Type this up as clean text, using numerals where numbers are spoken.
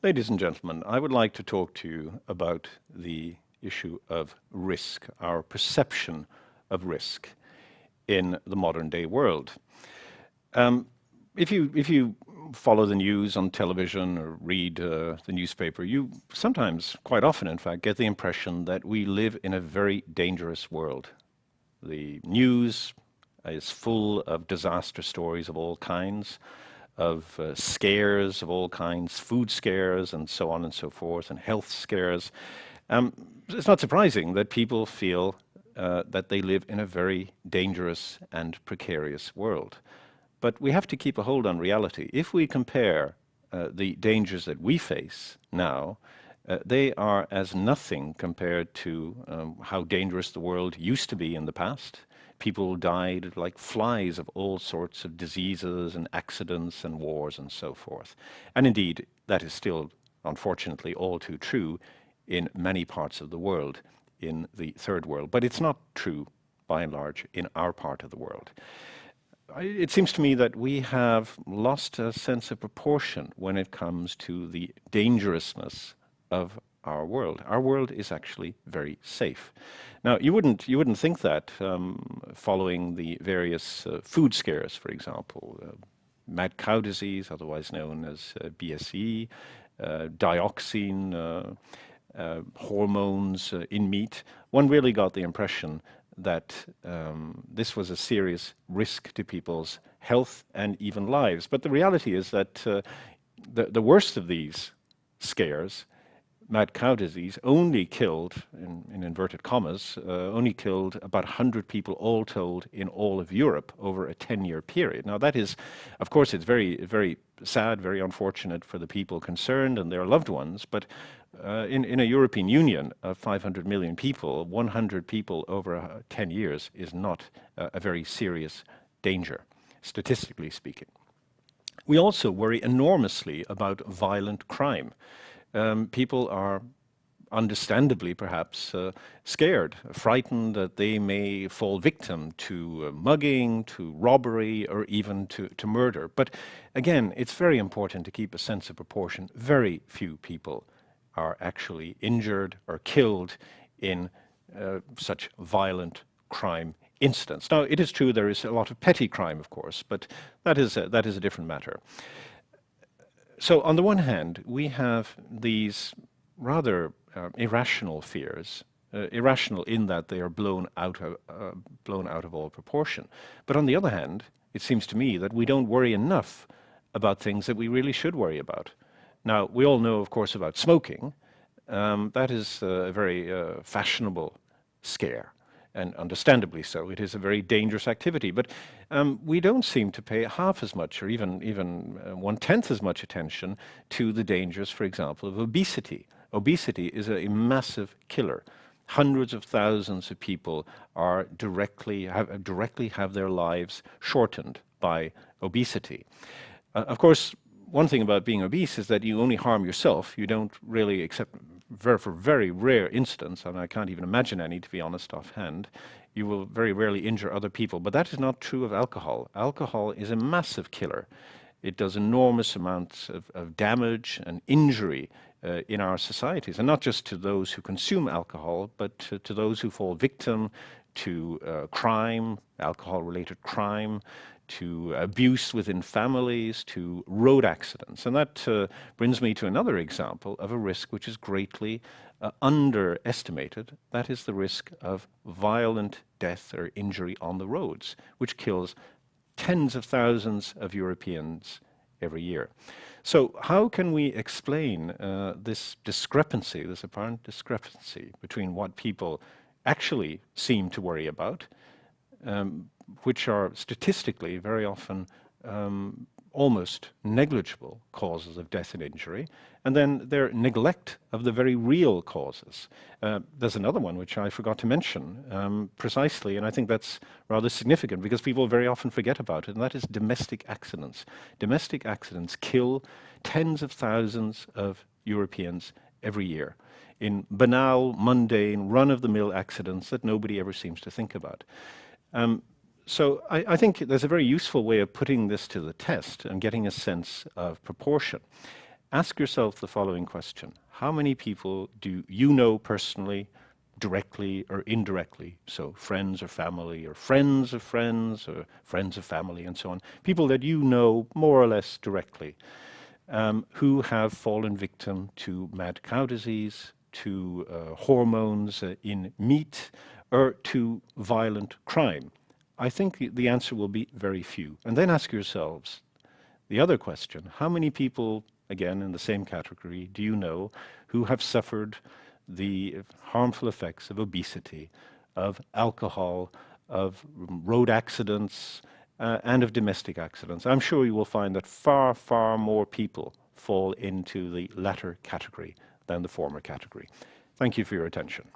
Ladies and gentlemen, I would like to talk to you about the issue of risk, our perception of risk in the modern day world. Um, if you follow the news on television or read the newspaper, you sometimes, quite often in fact, get the impression that we live in a very dangerous world. The news is full of disaster stories of all kinds, of scares of all kinds, food scares and so on and so forth, and health scares. Um, it's not surprising that people feel that they live in a very dangerous and precarious world. But we have to keep a hold on reality. If we compare the dangers that we face now, they are as nothing compared to how dangerous the world used to be in the past. People died like flies of all sorts of diseases and accidents and wars and so forth. And indeed, that is still, unfortunately, all too true in many parts of the world, in the third world. But it's not true, by and large, in our part of the world. It seems to me that we have lost a sense of proportion when it comes to the dangerousness of our world. Our world is actually very safe. Now, you wouldn't think that following the various food scares, for example, mad cow disease, otherwise known as BSE, dioxin, hormones in meat. One really got the impression that this was a serious risk to people's health and even lives. But the reality is that the worst of these scares, mad cow disease, only killed, in inverted commas, only killed about 100 people all told in all of Europe over a 10-year period. Now that is, of course, it's very, very sad, very unfortunate for the people concerned and their loved ones, but in a European Union of 500 million people, 100 people over 10 years is not a very serious danger, statistically speaking. We also worry enormously about violent crime. People are understandably perhaps scared, frightened that they may fall victim to mugging, to robbery, or even to murder. But again, it's very important to keep a sense of proportion. Very few people are actually injured or killed in such violent crime incidents. Now, it is true there is a lot of petty crime, of course, but that is a different matter. So on the one hand, we have these rather irrational fears, irrational in that they are blown out of all proportion. But on the other hand, it seems to me that we don't worry enough about things that we really should worry about. Now, we all know, of course, about smoking. That is a very fashionable scare, and understandably so. It is a very dangerous activity, but we don't seem to pay half as much, or even 1/10 as much attention to the dangers, for example, of obesity. Obesity is a massive killer. Hundreds of thousands of people are directly have their lives shortened by obesity. Of course, one thing about being obese is that you only harm yourself. You don't really, except for very rare instance, and I can't even imagine any, to be honest, offhand, you will very rarely injure other people. But that is not true of alcohol. Alcohol is a massive killer. It does enormous amounts of damage and injury in our societies, and not just to those who consume alcohol, but to those who fall victim to crime, alcohol-related crime, to abuse within families, to road accidents. And that brings me to another example of a risk which is greatly underestimated. That is the risk of violent death or injury on the roads, which kills tens of thousands of Europeans every year. So how can we explain this discrepancy, this apparent discrepancy between what people actually seem to worry about, which are statistically very often almost negligible causes of death and injury, and then their neglect of the very real causes. There's another one which I forgot to mention precisely, and I think that's rather significant because people very often forget about it, and that is domestic accidents. Domestic accidents kill tens of thousands of Europeans every year in banal, mundane, run-of-the-mill accidents that nobody ever seems to think about. So I think there's a very useful way of putting this to the test and getting a sense of proportion. ask yourself the following question. How many people do you know personally, directly or indirectly? So friends or family, or friends of friends, or friends of family, and so on. People that you know more or less directly, who have fallen victim to mad cow disease, to hormones in meat, or to violent crime. I think the answer will be very few. And then ask yourselves the other question: how many people, again in the same category, do you know who have suffered the harmful effects of obesity, of alcohol, of road accidents, and of domestic accidents? I'm sure you will find that far, far more people fall into the latter category than the former category. Thank you for your attention.